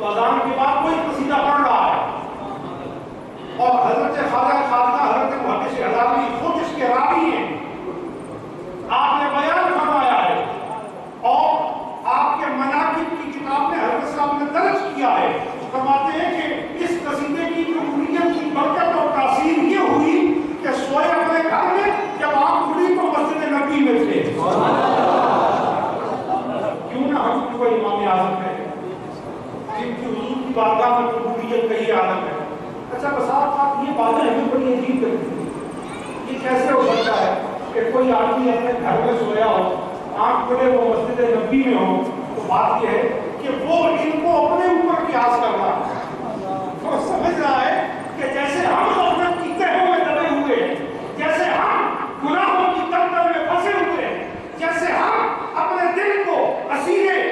تو اذان کے بعد کوئی قصیدہ پڑھ رہا ہے، اور حضرت خواجہ خواجہ حضرت محدث ہزاروی خود اس کے راوی ہیں، آپ نے بیان فرمایا ہے اور آپ کے مناقب کی کتاب میں حضرت صاحب نے درج کیا ہے، فرماتے ہیں کہ اس قصیدے کی قبولیت کی برکت اور تاثیر یہ ہوئی کہ سوئے اپنے گھر میں، جب آپ کھلی تو مسجد نبی میں تھے۔ کیوں نہ ہم کو امام اعظم ہے جن کی حضور کی بارگاہ میں قبولیت کا یہ عالم ہے۔ اچھا بساط آپ یہ باتیں ہمیں بڑی عجیب لگتی ہیں، یہ کیسے ہو سکتا ہے کہ کوئی آدمی اپنے گھر میں سویا ہو، آنکھ کھلے وہ مسجد نبی میں ہو، تو بات یہ ہے کہ وہ ان کو اپنے اوپر قیاس کر رہا ہے، وہ سمجھ رہا ہے کہ جیسے ہم غفلت کی تہوں میں دبے ہوئے ہیں، جیسے ہم گناہوں کی دلدل میں پھنسے ہوئے ہیں، جیسے ہم اپنے دل کو اسیر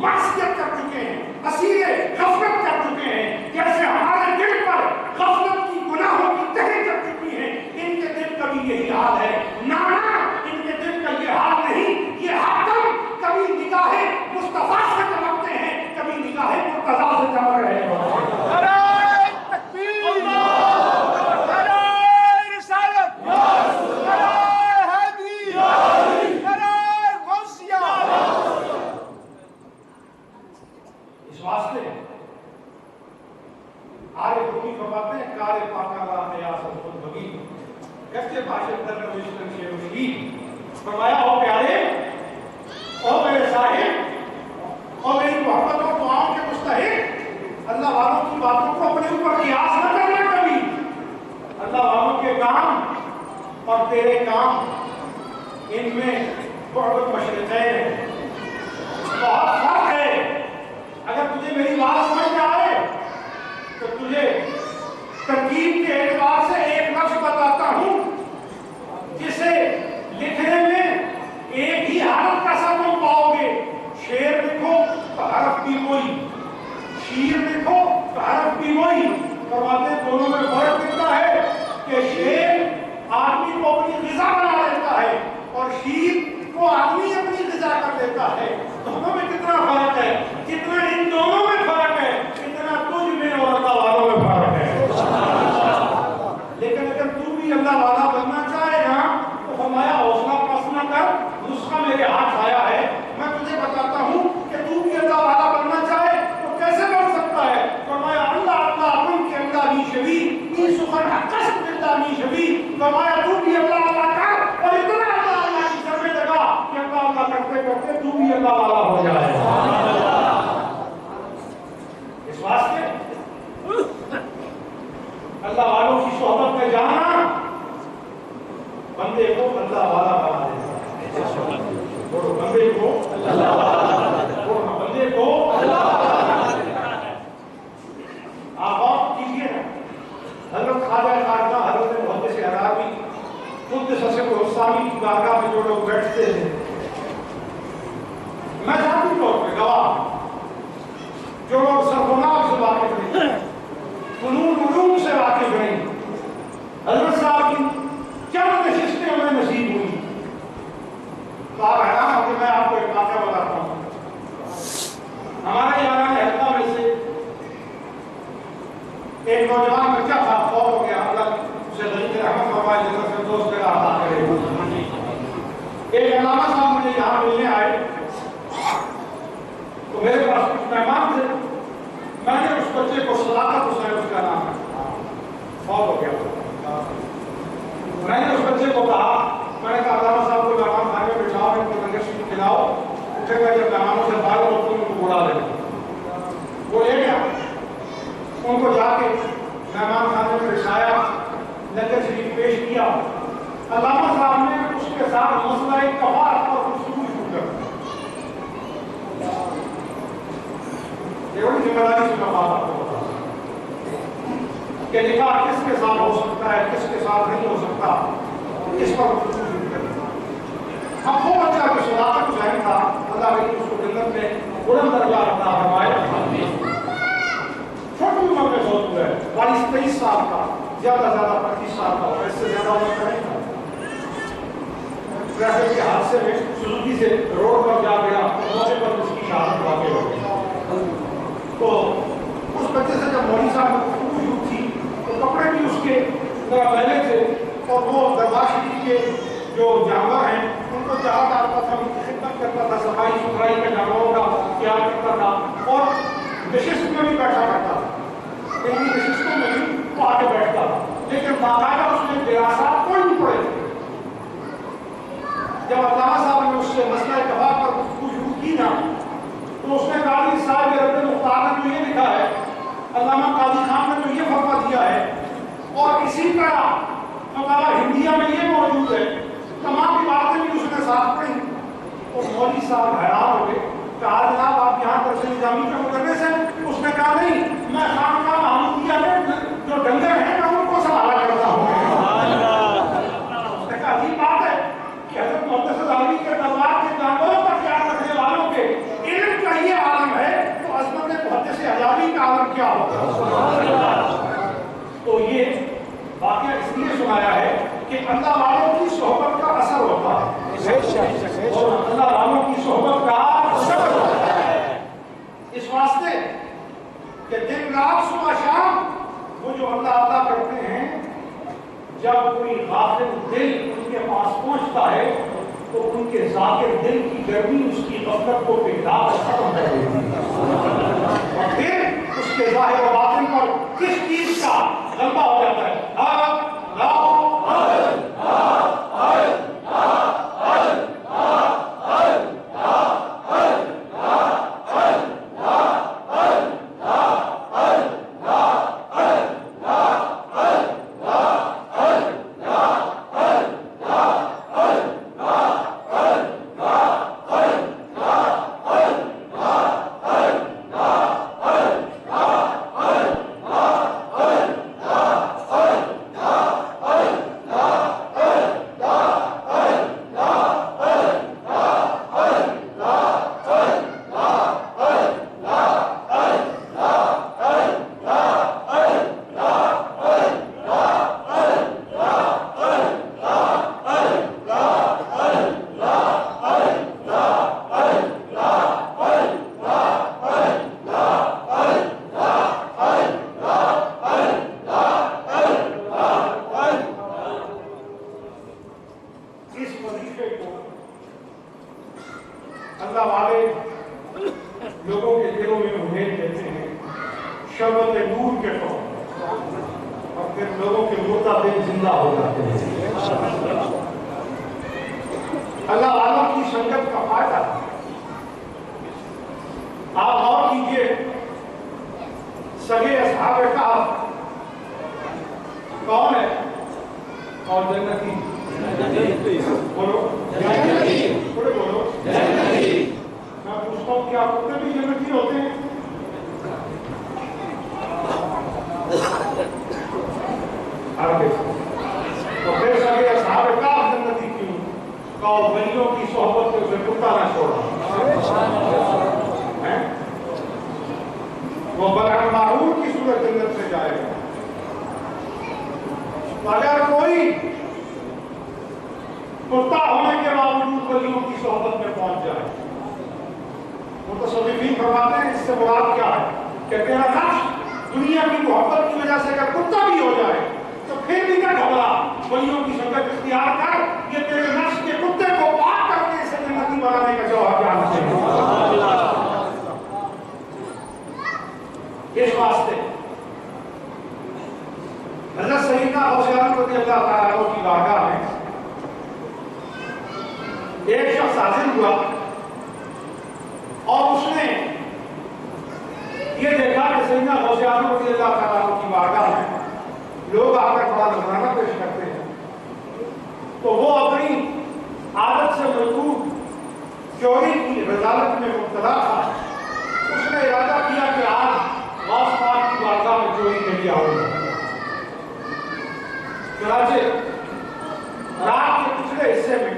معصیت کر چکے ہیں، اسیر غفلت کر چکے ہیں، جیسے ہمارے دل پر غفلت کی گناہوں کی تہیں چڑھ چکی ہیں، ان کے دل کا بھی یہی حال ہے۔ نانا ان کے دل کا یہ حال نہیں، یہ حاتم کبھی نگاہ مصطفیٰ سے چمکتے ہیں، کبھی نگاہ مرتضیٰ سے چمک رہے ہیں۔ فرمایا او پیارے، او میرے صاحب، او میری محبت اور دعاؤں کے مستحق، اللہ والوں کی باتوں کو اپنے اوپر قیاس نہ کرنا کبھی۔ اللہ والوں کے کام اور تیرے کام ان میں بہت مشرقین ہے، بہت فرق ہے۔ اگر تجھے میری بات سمجھ میں آئے تو تجھے ترکیب کے اعتبار سے ایک لفظ بتاتا ہوں جسے لکھنے میں ایک ہی حرف کا سا تم پاؤ گے۔ شیر لکھو تو حرف بھی وہی، شیر لکھو تو حرف بھی وہی۔ فرماتے ہیں دونوں میں فرق دکھتا ہے کہ شیر آدمی کو اپنی غذا بنا لیتا ہے اور شیر کو آدمی اپنی غذا کر دیتا ہے۔ دونوں میں کتنا فرق ہے، جتنا ان دونوں میں فرق ہے اتنا تجھ میں اور اللہ والوں میں فرق ہے۔ لیکن اگر تو بھی اللہ والا بننا چاہے نا تو فرمایا حوصلہ پس نہ کر، نسخہ میرے ہاتھ آیا ہے، میں تجھے بتاتا ہوں کہ تو بھی اللہ والا بننا چاہے تو کیسے بن سکتا ہے۔ فرمایا اللہ اللہ اپن کے اللہ بھی شبی ای سخن حقص اللہ بھی شبی، فرمایا تو بھی اللہ والا کر اور اتنا اللہ اللہ کی سر میں لگا کہ اللہ اللہ کرتے کرتے تو بھی اللہ والا ہو جائے۔ اس واسطے اللہ والوں کی صحبت میں جانا بندے کو اللہ والا بنا دیتا ہے، بندے کو اللہ والا، بندے کو اللہ والا۔ آپ غور کیجیے نا، حضرت خواجہ خواجہ حضرت محدث ہزاروی قدس سرہ الثانی کی بارگاہ میں جو لوگ بیٹھتے ہیں، میں ذاتی طور پہ گواہ، جو لوگ صرف و نحو سے واقف نہیں، فنون علوم سے واقف نہیں، حضرت صاحب کی چند نشستیں ہمیں نصیب ہوئی، تو آپ حیران ہو کہ میں آپ کو ایک واقعہ بتاتا ہوں۔ ہمارے یہاں حلقہ میں سے ایک نوجوان بچہ تھا، فوت ہو گیا، اللہ اسے غریب رحمت فرمائے، جنت فردوس کا عطا کرے۔ ایک علامہ صاحب مجھے یہاں ملنے آئے تو میرے پاس کچھ مہمان تھے، میں نے اس بچے کو صداقت حسین اس کا نام ہے، فوت ہو گیا، میں نے اس بچے کو کہا، میں نے کہا علامہ صاحب کو مہمان خانے میں بٹھاؤ، ان کو لنگر شریف کھلاؤ، اٹھے گا جب مہمانوں سے باہر ہو تو ان کو بلا لے۔ وہ لے گیا، ان کو جا کے مہمان خانے میں بٹھایا، لنگر شریف پیش کیا۔ علامہ صاحب نے اس کے ساتھ مسئلہ کفارت اور گفتگو شروع کر دی۔ یہ بڑی ذمہ داری سے میں بات آپ کو بتا کہ نکاح کس کے ساتھ ہو سکتا ہے، کس کے ساتھ نہیں ہو سکتا، اس پر گفتگو شروع کر دی۔ اب وہ بچہ جو صداقت حسین تھا، اللہ نے اس کو جنت میں بلند درجہ عطا فرمائے، چھوٹی عمر میں فوت ہوا ہے، 22-23 سال کا، زیادہ 25 سال کا، اس سے زیادہ عمر کا نہیں تھا۔ ٹریفک کے حادثے میں سزوکی سے روڈ پر جا گیا، موقع پر اس کی شہادت واقع ہو گئی۔ تو برائی کا جانوروں کا خیال کرتا تھا اور نشست میں بھی بیٹھا کرتا تھا، کہیں نشستوں میں بھی وہ آ کے بیٹھتا تھا، لیکن باقاعدہ اس نے دراسات کوئی نہیں پڑے تھے۔ جب علامہ صاحب نے اس سے مسئلہ اتفاق پر گفتگو شروع کی نا تو اس نے قاضی صاحب رد مختار نے جو یہ لکھا ہے، علامہ قاضی خان نے جو یہ فتویٰ دیا ہے، اور اسی طرح ہمارا ہندیہ میں یہ موجود ہے، تمام عبارتیں بھی اس نے ساتھ پڑھی، اور مولوی صاحب حیران ہو گئے، کہا جناب آپ یہاں درس نظامی کے مدرس ہیں؟ اس نے کہا نہیں، میں خانقاہ محمودیہ میں جو ڈنگر ہیں میں ان کو سنبھالا کرتا ہوں۔ اس نے کہا عجیب بات ہے کہ حضرت محدث عالمی کے دربار کے جانوروں کا خیال رکھنے والوں کے علم کا یہ عالم ہے تو عظمت محدث عالمی کا عالم کیا ہوگا؟ تو یہ واقعہ اس لیے سنایا ہے کہ اللہ والوں کی صحبت کا اثر ہوتا ہے، اور اللہ والوں کی صحبت کا اثر ہوتا ہے، اس واسطے کہ دن رات صبح شام وہ جو اللہ عطا کرتے ہیں، جب کوئی غافل دل ان کے پاس پہنچتا ہے تو ان کے ذاکر دل کی گرمی اس کی غفلت کو پگھلا کر ختم کر دیتی ہے، اور پھر اس کے ظاہر و باطن پر کس چیز کا غلبہ ہو جاتا ہے؟ اللہ والے لوگوں کے دلوں میں انہیں دیتے ہیں شربت نور کے طور پر، اور پھر لوگوں کے مردہ دل زندہ ہو جاتے ہیں۔ اللہ والوں کی سنگت کا فائدہ آپ غور کیجئے، سگے اصحاب کہف کون ہے؟ اور جنتی بولو تھوڑے بولو، میں پوچھتا ہوں کیا کتے بھی جنتی ہوتے ہیں؟ تو پھر سگے اصحاب کہف جنتی کیوں؟ کہو ولیوں کی صحبت سے اسے کتا نہ چھوڑا، وہ بلعن معرور کی صورت جنت سے جائے گا۔ اگر کوئی کتا ہونے کے باوجود ولیوں کی صحبت میں پہنچ جائے، متصوفین فرماتے ہیں اس سے مراد کیا ہے؟ کہ تیرا نفس دنیا کی محبت کی وجہ سے اگر کتا بھی ہو جائے تو پھر بھی نہ گھبرا، ولیوں کی سنگت اختیار کر، یہ تیرے نفس کے کتے کو پاک کر کے اسے جنتی بنانے کا جواب جاننا چاہیے۔ اس واسطے حضرت سیدنا غوث اعظم رضی اللہ تعالیٰ عنہ کی بارگاہ میں ایک شخص حاضر ہوا اور اس نے یہ دیکھا کہ سیدنا غوث اعظم رضی اللہ تعالیٰ عنہ کی بارگاہ میں لوگ آ کر بڑا نذرانہ پیش کرتے ہیں، تو وہ اپنی عادت سے مجبور چوری کی رذالت میں مبتلا تھا۔ اس نے ارادہ کیا کہ آج غوث پاک کی بارگاہ میں چوری کے لیے آؤں گا۔ چنانچہ رات کے پچھلے حصے میں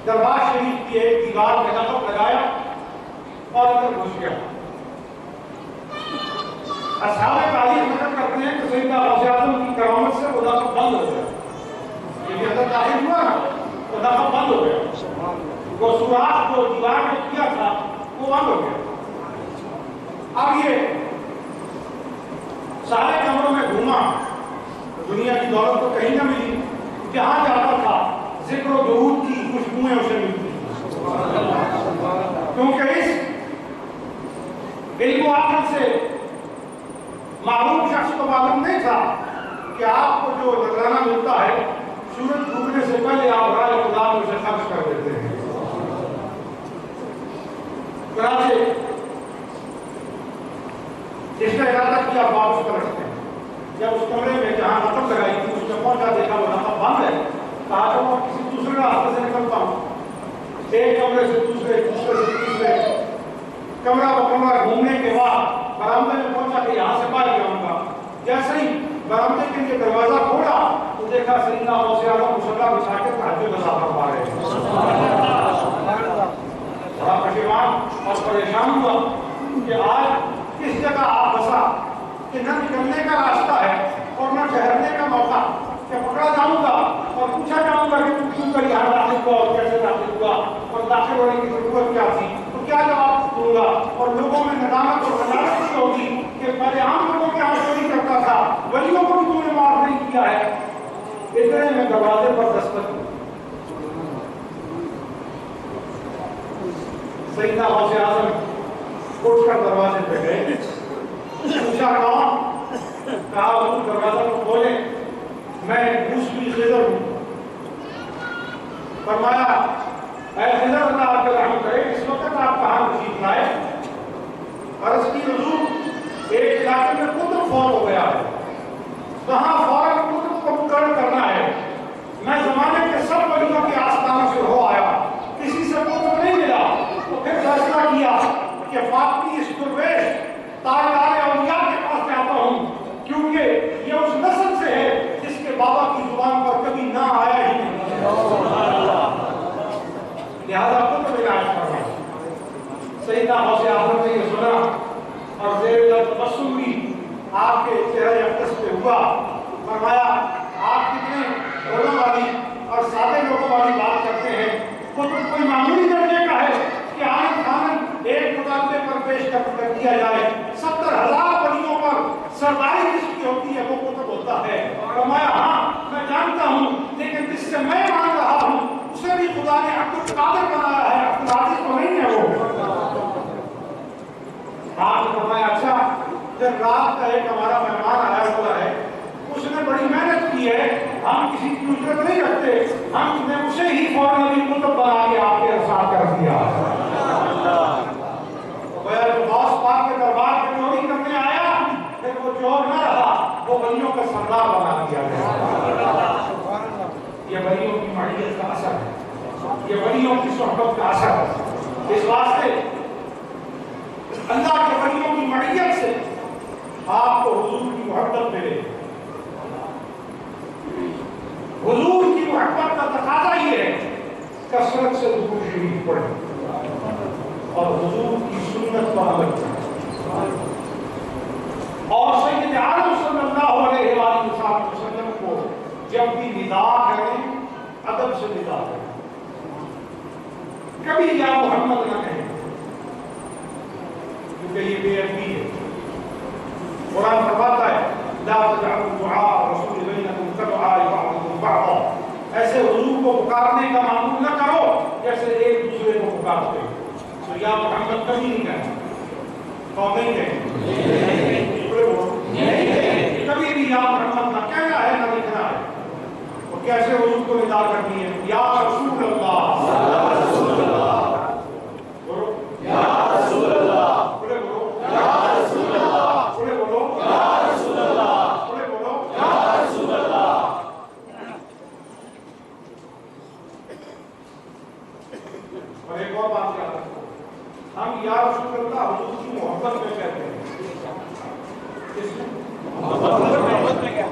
دربار شریف کی ایک دیوار میں نقب لگایا اور اندر گھس گیا۔ اصحاب تاریخ نقل کرتے ہیں کہ سیدنا غوث اعظم کی کرامت سے وہ نقب بند ہو گیا، یہ اندر داخل ہوا نا وہ نقب بند ہو گیا، وہ سوراخ جو دیوار میں کیا تھا وہ بند ہو گیا۔ اب یہ سارے کمروں میں گھوما، دنیا کی دولت تو کہیں نہ ملی، جہاں جاتا تھا ذکر و درود کی خوشبوئیں اسے ملتی۔ کیونکہ اس علم و عقل سے معروف شخص کو معلوم نہیں تھا کہ آپ کو جو نذرانہ ملتا ہے سورج ڈوبنے سے پہلے آپ رائے خدا میں اسے خرچ کر دیتے ہیں. چنانچہ جس نے ارادہ کیا واپس پلٹتے ہیں. جب اس کمرے میں جہاں نقب لگائی تھی اس نے پہنچا دیکھا وہ نقب بند ہے. کہا کہ میں کسی دوسرے راستے سے نکلتا ہوں. ایک کمرے سے دوسرے تیسرے کمرہ بکمرہ گھومنے کے بعد برآمدے میں پہنچا کہ یہاں سے باہر جاؤں گا. جیسے ہی برآمدے کے لیے دروازہ کھولا تو دیکھا سیدنا غوث اعظم مصلی بچھا کے تہجد ادا فرما رہے ہیں. بڑا پشیمان اور پریشان ہوا کہ آج کس جگہ آپ بسا کہ نہ نکلنے کا راستہ ہے اور نہ ٹھہرنے کا موقع, کہ پکڑا جاؤں گا اور پوچھا جاؤں گا کہ تم کیوں کر یہاں داخل ہوا اور کیسے داخل ہوا اور داخل ہونے کی ضرورت کیا تھی, تو کیا جواب دوں گا. اور لوگوں میں ندامت اور غلط کی ہوگی کہ پہلے عام لوگوں کے یہاں چوری کرتا تھا, ولیوں کو بھی تم نے معاف نہیں کیا ہے. اتنے میں دروازے پر دستک ہوئی. سیدنا غوث اعظم اٹھ کر دروازے پہ گئے. پوچھا کون؟ کہا حضور دروازہ کو کھولے, میں موسوی خضر ہوں. فرمایا اے خضر اللہ آپ کے رحم کرے, اس وقت آپ کہاں تشریف لائے؟ عرض کی حضور ایک علاقے میں قطب فوت ہو گیا ہے, کہاں فوراً قطب کو مقرر کرنا ہے. میں زمانے کے سب ولیوں کے آستانوں سے ہو آیا, کسی سے قطب نہیں ملا, تو پھر فیصلہ کیا کہ فاطمی اس درویش تاجدار اولیاء کے پاس جاتا ہوں, کیونکہ یہ اس نسل سے ہے جس کے بابا کی زبان پر کبھی نہ آیا ہی نہیں. لہذا قطب علاج کرنا. سیدنا غوث اعظم نے یہ سنا اور زیر تبسم بھی آپ کے چہرے اقدس پہ ہوا. فرمایا آپ کتنے علم والی اور سادے لوگوں والی بات کرتے ہیں, قطب کوئی معمولی درجے کا ہے کہ آئین خانن ایک مطالبے پر پیش کر دیا جائے. 70,000 ولیوں پر سرداری جس کی ہوتی ہے وہ قطب ہوتا ہے. فرمایا ہاں میں جانتا ہوں, لیکن جس سے میں مان رہا ہوں اسے بھی خدا نے عبد القادر بنایا ہے, عبد العزیز تو نہیں ہے وہ. آپ نے فرمایا اچھا, جب رات کا ایک ہمارا مہمان آیا ہوا ہے, اس نے بڑی محنت کی ہے, ہم کسی کی اجرت نہیں رکھتے, ہم نے اسے ہی فوراً ابھی قطب بنا کے آپ کے ارسال کر دیا. جو غوث پاک کے دربار میں چوری کرنے آیا, پھر وہ چور نہ رہا, وہ ولیوں کا سردار بنا دیا گیا. یہ ولیوں کی معیت کا اثر ہے, یہ ولیوں کی صحبت کا اثر ہے. اس واسطے اللہ کے ولیوں کی معیت سے آپ کو حضور کی محبت ملے. حضور کی محبت کا تقاضا یہ ہے کثرت سے درود شریف پڑھیں اور حضور کی سنت پر عمل کریں. اور سید عالم صلی اللہ علیہ وسلم کو جب بھی ندا کریں ادب سے ندا کریں, کبھی یا محمد نہ کہیں, کیونکہ یہ بے ادبی ہے. قرآن فرماتا ہے لا تجعلوا دعاء الرسول بینکم کدعاء بعضکم بعضا, ایسے حضور کو پکارنے کا معمول نہ کرو جیسے ایک دوسرے کو پکارتے ہیں. تو یا محمد کبھی نہیں کہنا, کون نہیں کہیں, کبھی بھی یا محمد نہ کہنا ہے نہ لکھنا ہے. اور کیسے حضور کو ندا کرنی ہے, یا رسول اللہ, یا رسول اللہ, یا رسول اللہ, یا رسول اللہ, یا رسول اللہ, یا رسول اللہ. اور ایک اور بات یاد رکھو, ہم یا رسول اللہ حضور کی محبت میں کہتے ہیں. محبت میں کیا